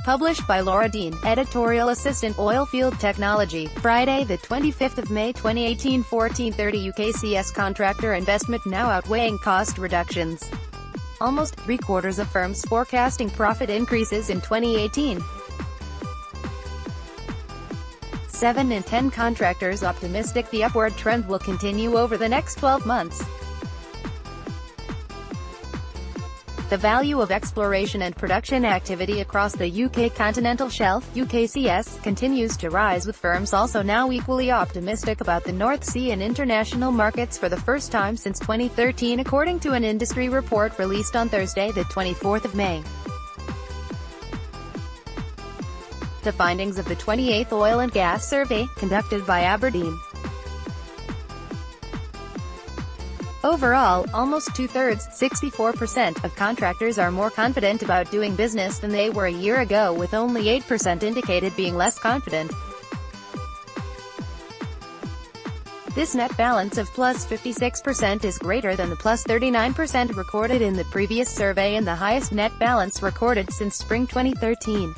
Published by Laura Dean, Editorial Assistant Oilfield Technology, Friday the 25th of May 2018, 14:30 UKCS. Contractor investment now outweighing cost reductions. Almost three-quarters of firms forecasting profit increases in 2018. 7 in 10 contractors optimistic the upward trend will continue over the next 12 months. The value of exploration and production activity across the UK Continental Shelf (UKCS) continues to rise, with firms also now equally optimistic about the North Sea and international markets for the first time since 2013, according to an industry report released on Thursday, the 24th of May. The findings of the 28th Oil and Gas Survey, conducted by Aberdeen. Overall, almost two-thirds, 64%, of contractors are more confident about doing business than they were a year ago, with only 8% indicated being less confident. This net balance of plus 56% is greater than the plus 39% recorded in the previous survey and the highest net balance recorded since spring 2013.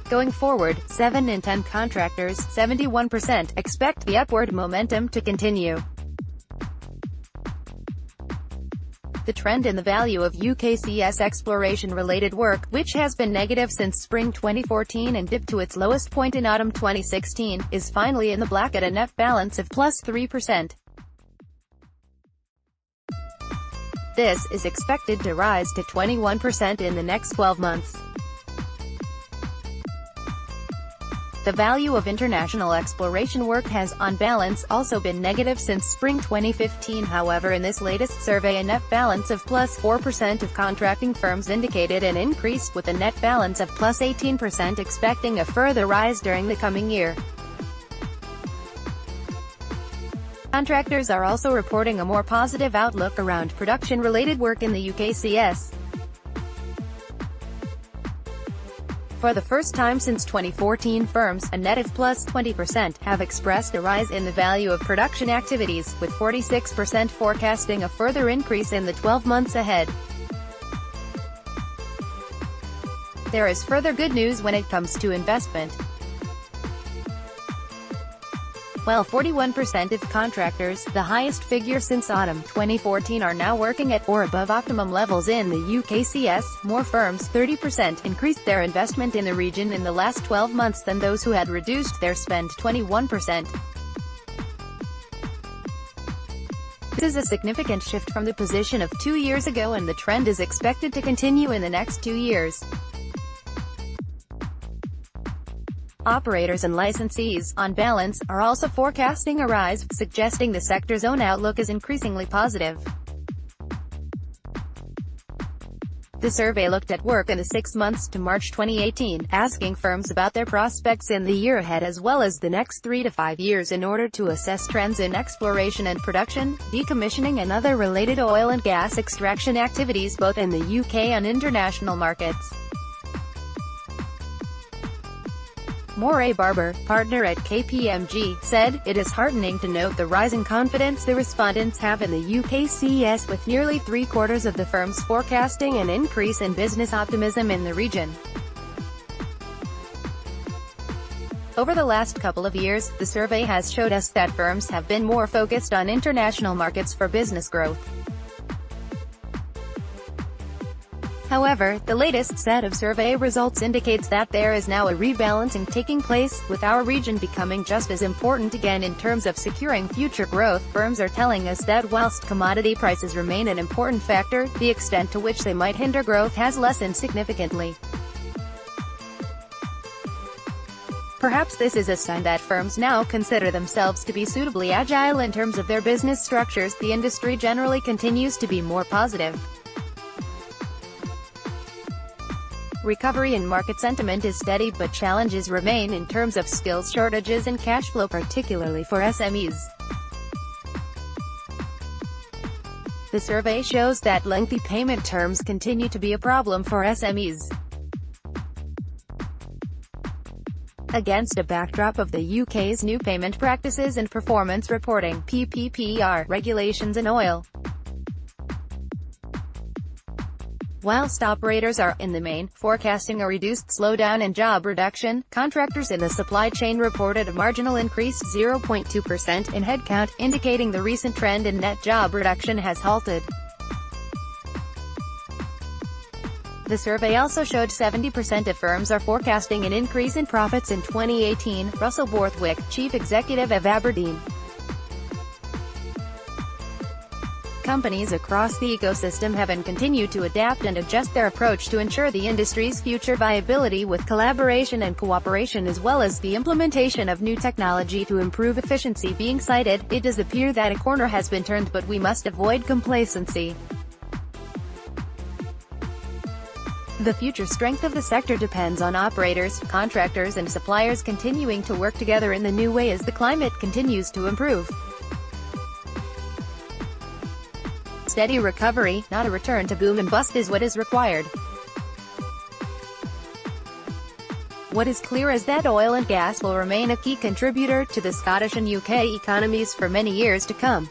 Going forward, 7 in 10 contractors, 71%, expect the upward momentum to continue. The trend in the value of UKCS exploration-related work, which has been negative since spring 2014 and dipped to its lowest point in autumn 2016, is finally in the black at a net balance of plus 3%. This is expected to rise to 21% in the next 12 months. The value of international exploration work has, on balance, also been negative since spring 2015. However, in this latest survey, a net balance of plus 4% of contracting firms indicated an increase, with a net balance of plus 18% expecting a further rise during the coming year. Contractors are also reporting a more positive outlook around production-related work in the UKCS. For the first time since 2014, firms, a net of plus 20%, have expressed a rise in the value of production activities, with 46% forecasting a further increase in the 12 months ahead. There is further good news when it comes to investment. While 41% of contractors, the highest figure since autumn 2014, are now working at or above optimum levels in the UKCS, more firms, 30%, increased their investment in the region in the last 12 months than those who had reduced their spend, 21%. This is a significant shift from the position of 2 years ago, and the trend is expected to continue in the next 2 years. Operators and licensees, on balance, are also forecasting a rise, suggesting the sector's own outlook is increasingly positive. The survey looked at work in the 6 months to March 2018, asking firms about their prospects in the year ahead as well as the next 3 to 5 years in order to assess trends in exploration and production, decommissioning and other related oil and gas extraction activities both in the UK and international markets. Moray Barber, partner at KPMG, said, "It is heartening to note the rising confidence the respondents have in the UKCS, with nearly three-quarters of the firms forecasting an increase in business optimism in the region." Over the last couple of years, the survey has showed us that firms have been more focused on international markets for business growth. However, the latest set of survey results indicates that there is now a rebalancing taking place, with our region becoming just as important again in terms of securing future growth. Firms are telling us that whilst commodity prices remain an important factor, the extent to which they might hinder growth has lessened significantly. Perhaps this is a sign that firms now consider themselves to be suitably agile in terms of their business structures. The industry generally continues to be more positive. Recovery in market sentiment is steady, but challenges remain in terms of skills shortages and cash flow, particularly for SMEs. The survey shows that lengthy payment terms continue to be a problem for SMEs. Against a backdrop of the UK's new payment practices and performance reporting (PPPR) regulations in oil, Whilst operators are, in the main, forecasting a reduced slowdown in job reduction, contractors in the supply chain reported a marginal increase 0.2% in headcount, indicating the recent trend in net job reduction has halted. The survey also showed 70% of firms are forecasting an increase in profits in 2018, Russell Borthwick, chief executive of Aberdeen. Companies across the ecosystem have and continue to adapt and adjust their approach to ensure the industry's future viability with collaboration and cooperation as well as the implementation of new technology to improve efficiency being cited. It does appear that a corner has been turned, but we must avoid complacency. The future strength of the sector depends on operators, contractors and suppliers continuing to work together in the new way as the climate continues to improve. Steady recovery, not a return to boom and bust, is what is required. What is clear is that oil and gas will remain a key contributor to the Scottish and UK economies for many years to come.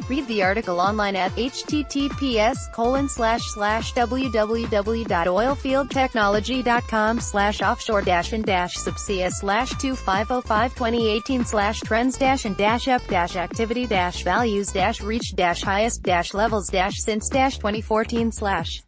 Read the article online at https://www.oilfield-technology.com/offshore-and-subcs/2505-2018/trends-up-activity-values-reach-highest-levels-since-2014/.